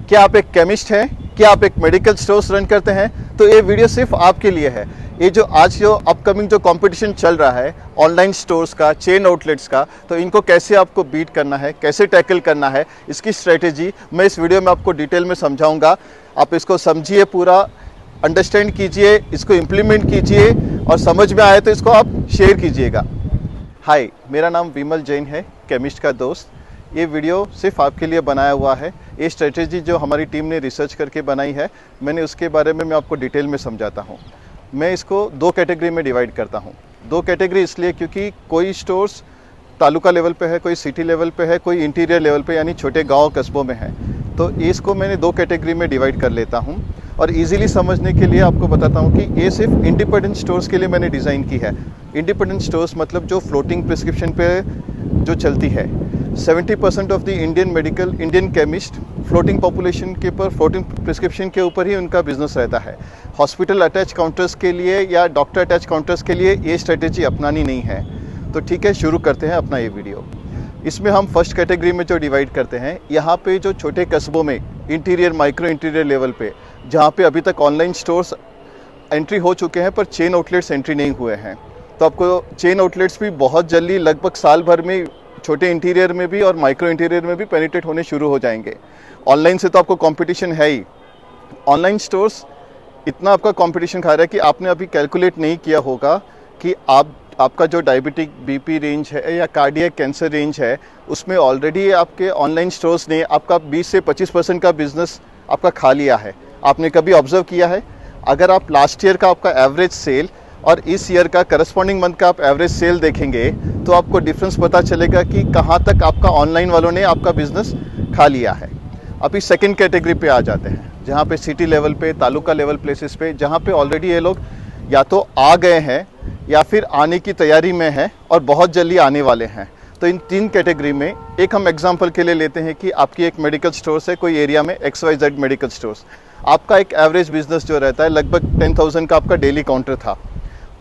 क्या आप एक केमिस्ट हैं? क्या आप एक मेडिकल स्टोर्स रन करते हैं? तो ये वीडियो सिर्फ आपके लिए है। ये जो आज जो अपकमिंग जो कंपटीशन चल रहा है ऑनलाइन स्टोर्स का, चेन आउटलेट्स का, तो इनको कैसे आपको बीट करना है, कैसे टैकल करना है, इसकी स्ट्रेटेजी मैं इस वीडियो में आपको डिटेल में समझाऊंगा। आप इसको समझिए, पूरा अंडरस्टैंड कीजिए, इसको इम्प्लीमेंट कीजिए और समझ में आए तो इसको आप शेयर कीजिएगा। हाय, मेरा नाम विमल जैन है, केमिस्ट का दोस्त। ये वीडियो सिर्फ आपके लिए बनाया हुआ है। ये स्ट्रेटेजी जो हमारी टीम ने रिसर्च करके बनाई है, मैंने उसके बारे में मैं आपको डिटेल में समझाता हूँ। मैं इसको दो कैटेगरी में डिवाइड करता हूँ। दो कैटेगरी इसलिए क्योंकि कोई स्टोर्स तालुका लेवल पे है, कोई सिटी लेवल पे है, कोई इंटीरियर लेवल पे यानी छोटे गांव कस्बों में है। तो इसको मैंने दो कैटेगरी में डिवाइड कर लेता हूँ और इजीली समझने के लिए आपको बताता हूँ कि ये सिर्फ इंडिपेंडेंट स्टोर्स के लिए मैंने डिज़ाइन की है। इंडिपेंडेंट स्टोर्स मतलब जो फ्लोटिंग प्रिस्क्रिप्शन पे जो चलती है। 70% of the Indian chemist floating population के ऊपर, फ्लोटिंग प्रिस्क्रिप्शन के ऊपर ही उनका बिजनेस रहता है। हॉस्पिटल अटैच काउंटर्स के लिए या डॉक्टर अटैच काउंटर्स के लिए ये स्ट्रेटेजी अपनानी नहीं है। तो ठीक है, शुरू करते हैं अपना ये वीडियो। इसमें हम फर्स्ट कैटेगरी में जो डिवाइड करते हैं, यहाँ पे जो छोटे कस्बों में इंटीरियर, माइक्रो इंटीरियर लेवल पे, जहाँ पे अभी तक ऑनलाइन स्टोर्स एंट्री हो चुके हैं पर चेन आउटलेट्स एंट्री नहीं हुए हैं। तो आपको चेन आउटलेट्स भी बहुत जल्दी, लगभग साल भर में छोटे इंटीरियर में भी और माइक्रो इंटीरियर में भी पेनिट्रेट होने शुरू हो जाएंगे। ऑनलाइन से तो आपको कंपटीशन है ही। ऑनलाइन स्टोर्स इतना आपका कंपटीशन खा रहा है कि आपने अभी कैलकुलेट नहीं किया होगा कि आपका जो डायबिटिक बीपी रेंज है या कार्डियक कैंसर रेंज है, उसमें ऑलरेडी आपके ऑनलाइन स्टोर्स ने आपका 20 से 25% का बिजनेस आपका खा लिया है। आपने कभी ऑब्जर्व किया है? अगर आप लास्ट ईयर का आपका एवरेज सेल और इस ईयर का करस्पॉन्डिंग मंथ का आप एवरेज सेल देखेंगे तो आपको डिफरेंस पता चलेगा कि कहाँ तक आपका ऑनलाइन वालों ने आपका बिजनेस खा लिया है। अभी सेकंड कैटेगरी पे आ जाते हैं, जहाँ पे सिटी लेवल पे, तालुका लेवल प्लेसेस पे, जहाँ पे ऑलरेडी ये लोग या तो आ गए हैं या फिर आने की तैयारी में हैं और बहुत जल्दी आने वाले हैं। तो इन तीन कैटेगरी में एक हम एग्जांपल के लिए लेते हैं कि आपकी एक मेडिकल स्टोर्स है कोई एरिया में, XYZ मेडिकल स्टोर्स। आपका एक एवरेज बिजनेस जो रहता है लगभग 10,000 का आपका डेली काउंटर था।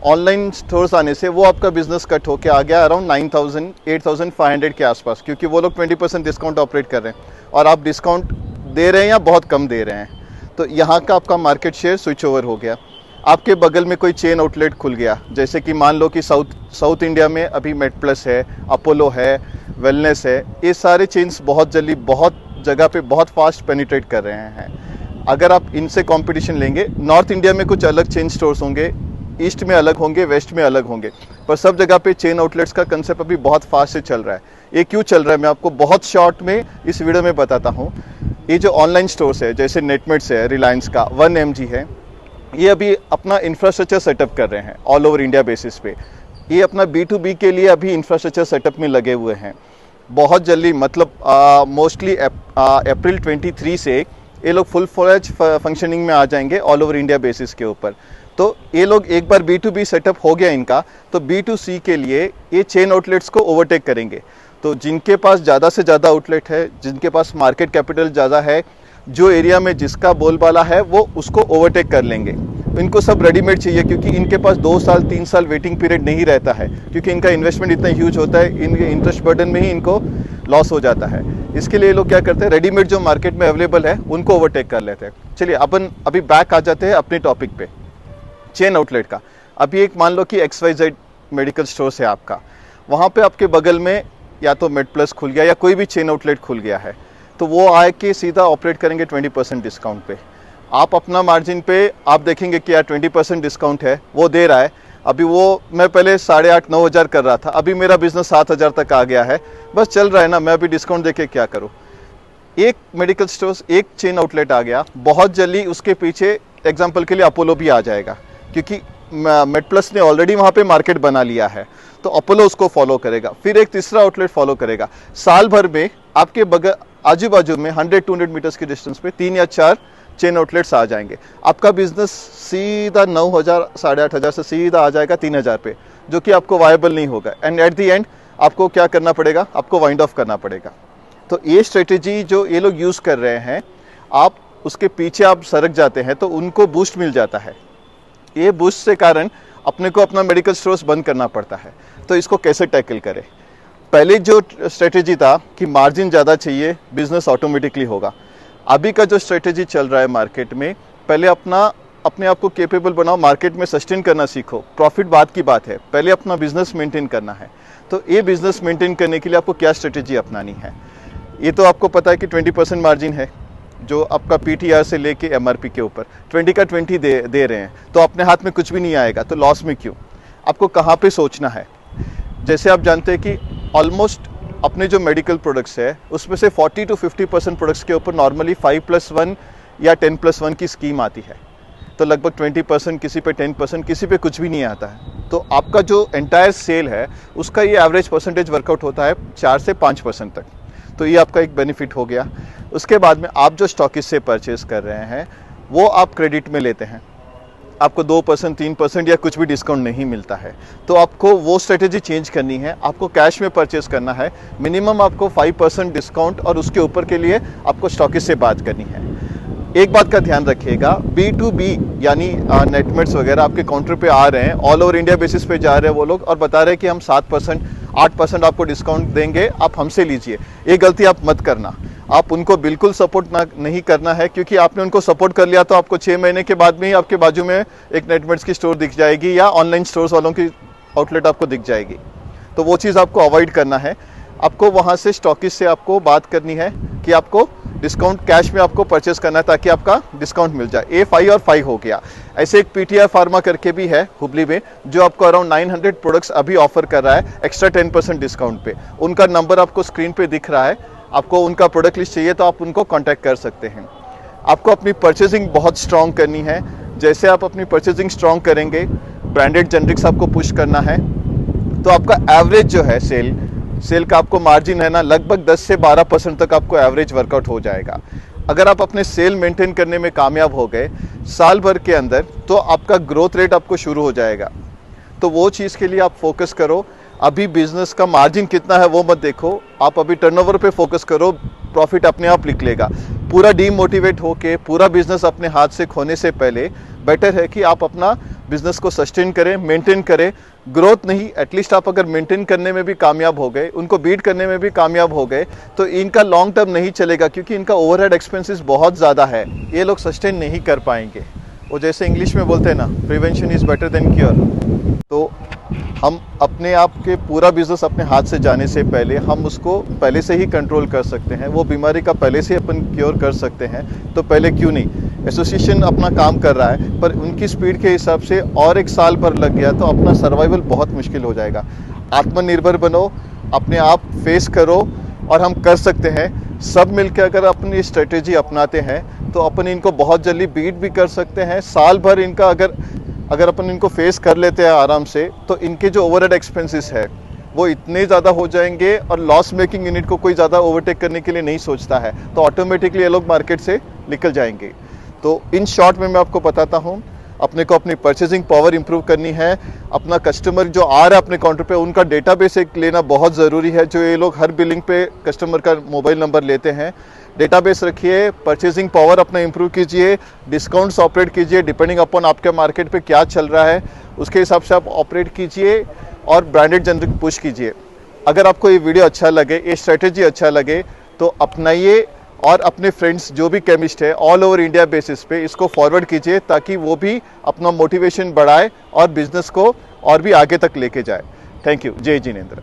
ऑनलाइन स्टोर्स आने से वो आपका बिजनेस कट होकर आ गया अराउंड 9,000, 8,500 के आसपास, क्योंकि वो लोग 20% डिस्काउंट ऑपरेट कर रहे हैं और आप डिस्काउंट दे रहे हैं या बहुत कम दे रहे हैं। तो यहाँ का आपका मार्केट शेयर स्विच ओवर हो गया। आपके बगल में कोई चेन आउटलेट खुल गया, जैसे कि मान लो कि साउथ इंडिया में अभी मेडप्लस है, अपोलो है, वेलनेस है। ये सारे चेन्स बहुत जल्दी, बहुत जगह पे बहुत फास्ट पेनिट्रेट कर रहे हैं। अगर आप इनसे कंपटीशन लेंगे, नॉर्थ इंडिया में कुछ अलग चेन स्टोर्स होंगे, ईस्ट में अलग होंगे, वेस्ट में अलग होंगे, पर सब जगह पे चेन आउटलेट्स का कंसेप्ट अभी बहुत फास्ट से चल रहा है। ये क्यों चल रहा है मैं आपको बहुत शॉर्ट में इस वीडियो में बताता हूँ। ये जो ऑनलाइन स्टोर्स है, जैसे नेटमेट्स है, रिलायंस का 1mg है, ये अभी अपना इंफ्रास्ट्रक्चर सेटअप कर रहे हैं ऑल ओवर इंडिया बेसिस पे। ये अपना B2B के लिए अभी इंफ्रास्ट्रक्चर सेटअप में लगे हुए हैं। बहुत जल्दी, मतलब मोस्टली अप्रैल 23 से ये लोग फुल फ्लेज फंक्शनिंग में आ जाएंगे ऑल ओवर इंडिया बेसिस के ऊपर। तो ये लोग एक बार B2B सेटअप हो गया इनका, तो B2C के लिए ये चेन आउटलेट्स को ओवरटेक करेंगे। तो जिनके पास ज़्यादा से ज़्यादा आउटलेट है, जिनके पास मार्केट कैपिटल ज़्यादा है, जो एरिया में जिसका बोलबाला है, वो उसको ओवरटेक कर लेंगे। इनको सब रेडीमेड चाहिए, क्योंकि इनके पास 2 साल 3 साल वेटिंग पीरियड नहीं रहता है, क्योंकि इनका इन्वेस्टमेंट इतना ह्यूज होता है, इनके इंटरेस्ट बर्डन में ही इनको लॉस हो जाता है। इसके लिए लोग क्या करते हैं, रेडीमेड जो मार्केट में अवेलेबल है उनको ओवरटेक कर लेते हैं। चलिए अपन अभी बैक आ जाते हैं अपने टॉपिक पे, चेन आउटलेट का। अभी एक मान लो कि XYZ मेडिकल स्टोर्स है आपका, वहाँ पे आपके बगल में या तो मेडप्लस खुल गया या कोई भी चेन आउटलेट खुल गया है, तो वो आए के सीधा ऑपरेट करेंगे 20% डिस्काउंट पे। आप अपना मार्जिन पे आप देखेंगे कि यार 20% डिस्काउंट है, वो दे रहा है। अभी वो मैं पहले 8,500-9 हज़ार कर रहा था, अभी मेरा बिजनेस 7,000 तक आ गया है, बस चल रहा है ना, मैं अभी डिस्काउंट देके क्या करूँ। एक मेडिकल स्टोर्स, एक चेन आउटलेट आ गया, बहुत जल्दी उसके पीछे एग्जाम्पल के लिए अपोलो भी आ जाएगा, क्योंकि मेडप्लस ने ऑलरेडी वहाँ पे मार्केट बना लिया है, तो अपोलो उसको फॉलो करेगा। फिर एक तीसरा आउटलेट फॉलो करेगा। साल भर में आपके बगल आजू बाजू में 100-200 मीटर्स के डिस्टेंस पे 3 या 4 चेन आउटलेट्स आ जाएंगे। आपका बिजनेस सीधा 9,000, 8,500 से सीधा आ जाएगा 3,000 पे, जो कि आपको वायबल नहीं होगा। एंड एट द एंड आपको क्या करना पड़ेगा, आपको वाइंड ऑफ करना पड़ेगा। तो ये स्ट्रेटेजी जो ये लोग यूज़ कर रहे हैं, आप उसके पीछे आप सरक जाते हैं तो उनको बूस्ट मिल जाता है। ये बूस्ट से कारण अपने को अपना मेडिकल स्टोर्स बंद करना पड़ता है। तो इसको कैसे टैकल करें? पहले जो स्ट्रेटेजी था कि मार्जिन ज़्यादा चाहिए, बिजनेस ऑटोमेटिकली होगा। अभी का जो स्ट्रेटेजी चल रहा है मार्केट में, पहले अपने आप को केपेबल बनाओ, मार्केट में सस्टेन करना सीखो। प्रॉफिट बाद की बात है, पहले अपना बिजनेस मेंटेन करना है। तो ये बिजनेस मेंटेन करने के लिए आपको क्या स्ट्रेटेजी अपनानी है? ये तो आपको पता है कि 20% मार्जिन है जो आपका पीटीआर से लेके एमआरपी के ऊपर 20 का 20 दे रहे हैं, तो अपने हाथ में कुछ भी नहीं आएगा, तो लॉस में क्यों? आपको कहाँ पे सोचना है? जैसे आप जानते हैं कि ऑलमोस्ट अपने जो मेडिकल प्रोडक्ट्स है उसमें से 40 to 50% प्रोडक्ट्स के ऊपर नॉर्मली 5+1 या 10+1 की स्कीम आती है। तो लगभग 20%, किसी पे 10%, किसी पे कुछ भी नहीं आता है। तो आपका जो एंटायर सेल है उसका ये एवरेज परसेंटेज वर्कआउट होता है 4 से 5% तक। तो ये आपका एक बेनिफिट हो गया। उसके बाद में आप जो स्टॉकिस्ट से परचेज कर रहे हैं वो आप क्रेडिट में लेते हैं, आपको 2%, 3% या कुछ भी डिस्काउंट नहीं मिलता है। तो आपको वो स्ट्रेटेजी चेंज करनी है, आपको कैश में परचेज करना है। मिनिमम आपको 5% डिस्काउंट और उसके ऊपर के लिए आपको स्टॉकिस्ट से बात करनी है। एक बात का ध्यान रखिएगा, B2B यानी नेटमेट्स वगैरह आपके काउंटर पे आ रहे हैं, ऑल ओवर इंडिया बेसिस पे जा रहे हैं वो लोग और बता रहे हैं कि हम 7%, 8% आपको डिस्काउंट देंगे, आप हमसे लीजिए। ये गलती आप मत करना। आप उनको बिल्कुल सपोर्ट नहीं करना है, क्योंकि आपने उनको सपोर्ट कर लिया तो आपको 6 महीने के बाद में ही आपके बाजू में एक नेटमेट्स की स्टोर दिख जाएगी या ऑनलाइन स्टोर्स वालों की आउटलेट आपको दिख जाएगी। तो वो चीज़ आपको अवॉइड करना है। आपको वहाँ से स्टॉकिस्ट से आपको बात करनी है कि आपको डिस्काउंट कैश में आपको परचेस करना है ताकि आपका डिस्काउंट मिल जाए। ये 5 और 5 हो गया। ऐसे एक पीटीआर फार्मा करके भी है हुबली में, जो आपको अराउंड 900 प्रोडक्ट्स अभी ऑफर कर रहा है एक्स्ट्रा 10% डिस्काउंट पे। उनका नंबर आपको स्क्रीन पे दिख रहा है। आपको उनका प्रोडक्ट लिस्ट चाहिए तो आप उनको कॉन्टैक्ट कर सकते हैं। आपको अपनी परचेजिंग बहुत स्ट्रॉन्ग करनी है। जैसे आप अपनी परचेजिंग स्ट्रॉन्ग करेंगे, ब्रांडेड जेनरिक्स आपको पुश करना है, तो आपका एवरेज जो है सेल का आपको मार्जिन है ना, लगभग 10 से 12% तक आपको एवरेज वर्कआउट हो जाएगा। अगर आप अपने सेल मेंटेन करने में कामयाब हो गए साल भर के अंदर, तो आपका ग्रोथ रेट आपको शुरू हो जाएगा। तो वो चीज़ के लिए आप फोकस करो। अभी बिजनेस का मार्जिन कितना है वो मत देखो, आप अभी टर्नओवर पे फोकस करो, प्रॉफिट अपने आप निकलेगा। पूरा डीमोटिवेट होके पूरा बिजनेस अपने हाथ से खोने से पहले बेटर है कि आप अपना बिजनेस को सस्टेन करें, मेंटेन करें। ग्रोथ नहीं, एटलीस्ट आप अगर मेंटेन करने में भी कामयाब हो गए, उनको बीट करने में भी कामयाब हो गए, तो इनका लॉन्ग टर्म नहीं चलेगा, क्योंकि इनका ओवरहेड एक्सपेंसेस बहुत ज़्यादा है। ये लोग सस्टेन नहीं कर पाएंगे। वो जैसे इंग्लिश में बोलते हैं ना, prevention is better than cure. तो हम अपने आप के पूरा बिजनेस अपने हाथ से जाने से पहले हम उसको पहले से ही कंट्रोल कर सकते हैं, वो बीमारी का पहले से अपन क्योर कर सकते हैं। तो पहले क्यों नहीं? एसोसिएशन अपना काम कर रहा है, पर उनकी स्पीड के हिसाब से और 1 साल पर लग गया तो अपना सर्वाइवल बहुत मुश्किल हो जाएगा। आत्मनिर्भर बनो, अपने आप फेस करो, और हम कर सकते हैं। सब मिलकर अगर अपनी स्ट्रेटेजी अपनाते हैं तो अपन इनको बहुत जल्दी बीट भी कर सकते हैं। साल भर इनका अगर अपन इनको फेस कर लेते हैं आराम से, तो इनके जो ओवरहेड एक्सपेंसेस है वो इतने ज़्यादा हो जाएंगे, और लॉस मेकिंग यूनिट को कोई ज़्यादा ओवरटेक करने के लिए नहीं सोचता है, तो ऑटोमेटिकली ये लोग मार्केट से निकल जाएंगे। तो इन शॉर्ट में मैं आपको बताता हूँ, अपने को अपनी परचेजिंग पावर इंप्रूव करनी है। अपना कस्टमर जो आ रहा है अपने काउंटर पे, उनका डेटाबेस एक लेना बहुत ज़रूरी है। जो ये लोग हर बिलिंग पे कस्टमर का मोबाइल नंबर लेते हैं, डेटाबेस रखिए, परचेजिंग पावर अपना इंप्रूव कीजिए, डिस्काउंट्स ऑपरेट कीजिए, डिपेंडिंग अपॉन आपके मार्केट पे क्या चल रहा है उसके हिसाब से आप ऑपरेट कीजिए, और ब्रांडेड जेनरिक पुश कीजिए। अगर आपको ये वीडियो अच्छा लगे, ये स्ट्रेटेजी अच्छा लगे, तो अपनाइए, और अपने फ्रेंड्स जो भी केमिस्ट है ऑल ओवर इंडिया बेसिस पे इसको फॉरवर्ड कीजिए, ताकि वो भी अपना मोटिवेशन बढ़ाए और बिजनेस को और भी आगे तक लेके जाए। Thank you. जय जिनेंद्र।